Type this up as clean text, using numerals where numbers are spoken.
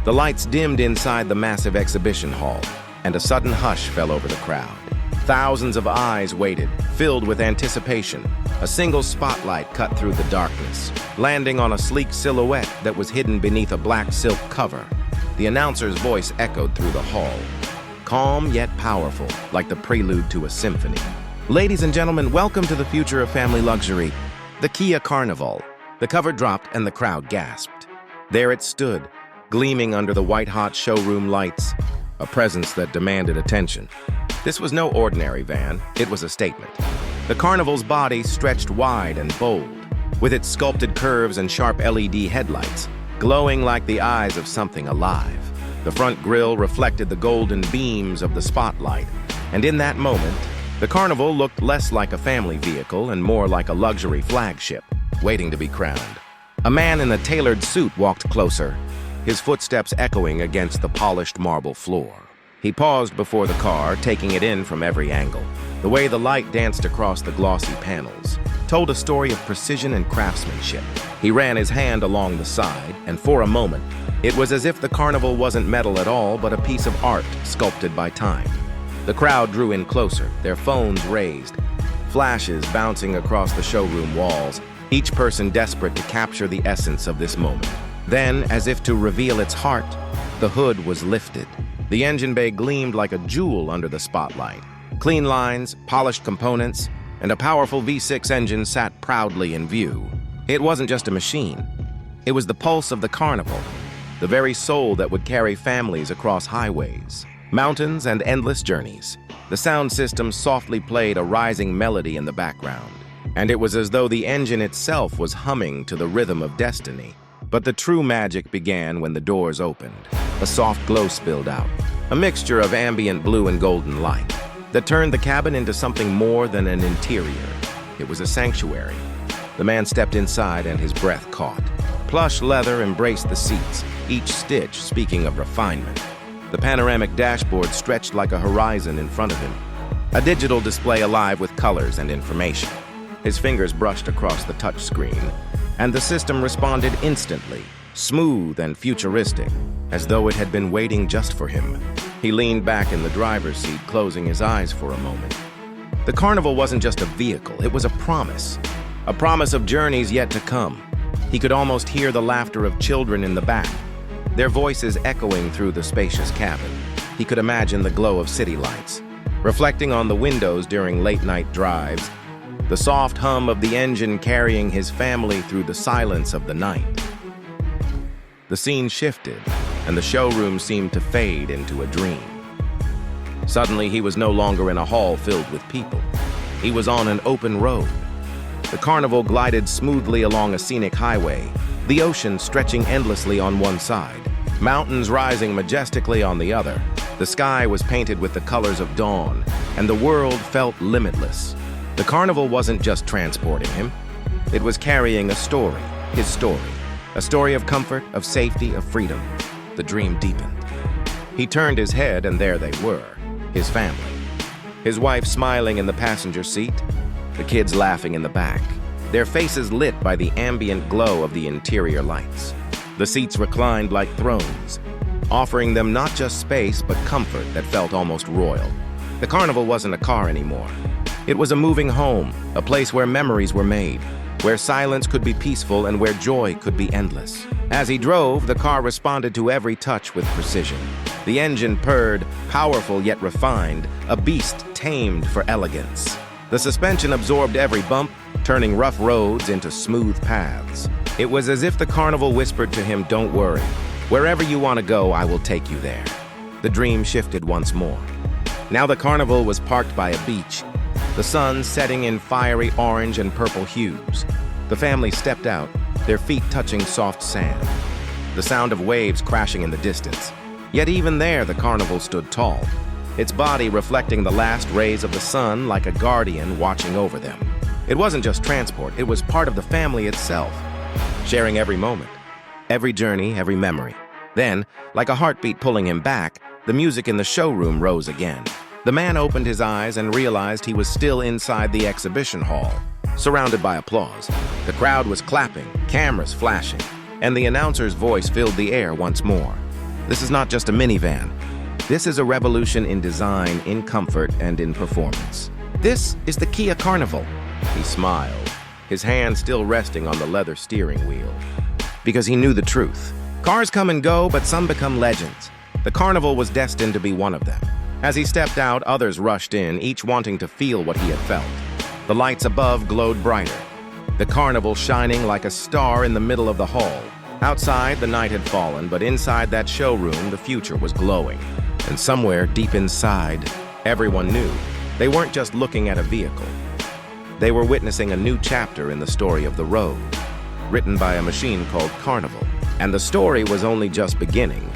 The lights dimmed inside the massive exhibition hall, and a sudden hush fell over the crowd. Thousands of eyes waited, filled with anticipation. A single spotlight cut through the darkness, landing on a sleek silhouette that was hidden beneath a black silk cover. The announcer's voice echoed through the hall, calm yet powerful, like the prelude to a symphony. Ladies and gentlemen, welcome to the future of family luxury, the Kia Carnival. The cover dropped and the crowd gasped. There it stood, gleaming under the white-hot showroom lights, a presence that demanded attention. This was no ordinary van, it was a statement. The Carnival's body stretched wide and bold, with its sculpted curves and sharp LED headlights, glowing like the eyes of something alive. The front grille reflected the golden beams of the spotlight, and in that moment, the Carnival looked less like a family vehicle and more like a luxury flagship, waiting to be crowned. A man in a tailored suit walked closer, his footsteps echoing against the polished marble floor. He paused before the car, taking it in from every angle. The way the light danced across the glossy panels told a story of precision and craftsmanship. He ran his hand along the side, and for a moment, it was as if the Carnival wasn't metal at all, but a piece of art sculpted by time. The crowd drew in closer, their phones raised, flashes bouncing across the showroom walls, each person desperate to capture the essence of this moment. Then, as if to reveal its heart, the hood was lifted. The engine bay gleamed like a jewel under the spotlight. Clean lines, polished components, and a powerful V6 engine sat proudly in view. It wasn't just a machine. It was the pulse of the Carnival, the very soul that would carry families across highways, mountains, and endless journeys. The sound system softly played a rising melody in the background, and it was as though the engine itself was humming to the rhythm of destiny. But the true magic began when the doors opened. A soft glow spilled out, a mixture of ambient blue and golden light that turned the cabin into something more than an interior. It was a sanctuary. The man stepped inside and his breath caught. Plush leather embraced the seats, each stitch speaking of refinement. The panoramic dashboard stretched like a horizon in front of him, a digital display alive with colors and information. His fingers brushed across the touchscreen, and the system responded instantly, smooth and futuristic, as though it had been waiting just for him. He leaned back in the driver's seat, closing his eyes for a moment. The Carnival wasn't just a vehicle, it was a promise of journeys yet to come. He could almost hear the laughter of children in the back, their voices echoing through the spacious cabin. He could imagine the glow of city lights, reflecting on the windows during late-night drives, the soft hum of the engine carrying his family through the silence of the night. The scene shifted, and the showroom seemed to fade into a dream. Suddenly, he was no longer in a hall filled with people. He was on an open road. The Carnival glided smoothly along a scenic highway, the ocean stretching endlessly on one side, mountains rising majestically on the other. The sky was painted with the colors of dawn, and the world felt limitless. The Carnival wasn't just transporting him. It was carrying a story, his story. A story of comfort, of safety, of freedom. The dream deepened. He turned his head, and there they were, his family. His wife smiling in the passenger seat, the kids laughing in the back, their faces lit by the ambient glow of the interior lights. The seats reclined like thrones, offering them not just space, but comfort that felt almost royal. The Carnival wasn't a car anymore. It was a moving home, a place where memories were made, where silence could be peaceful and where joy could be endless. As he drove, the car responded to every touch with precision. The engine purred, powerful yet refined, a beast tamed for elegance. The suspension absorbed every bump, turning rough roads into smooth paths. It was as if the Carnival whispered to him, "Don't worry. Wherever you want to go, I will take you there." The dream shifted once more. Now the Carnival was parked by a beach, the sun setting in fiery orange and purple hues. The family stepped out, their feet touching soft sand, the sound of waves crashing in the distance. Yet even there, the Carnival stood tall, its body reflecting the last rays of the sun like a guardian watching over them. It wasn't just transport, it was part of the family itself, sharing every moment, every journey, every memory. Then, like a heartbeat pulling him back, the music in the showroom rose again. The man opened his eyes and realized he was still inside the exhibition hall, surrounded by applause. The crowd was clapping, cameras flashing, and the announcer's voice filled the air once more. This is not just a minivan. This is a revolution in design, in comfort, and in performance. This is the Kia Carnival. He smiled, his hand still resting on the leather steering wheel. Because he knew the truth. Cars come and go, but some become legends. The Carnival was destined to be one of them. As he stepped out, others rushed in, each wanting to feel what he had felt. The lights above glowed brighter, the Carnival shining like a star in the middle of the hall. Outside, the night had fallen, but inside that showroom, the future was glowing. And somewhere deep inside, everyone knew they weren't just looking at a vehicle. They were witnessing a new chapter in the story of the road, written by a machine called Carnival. And the story was only just beginning.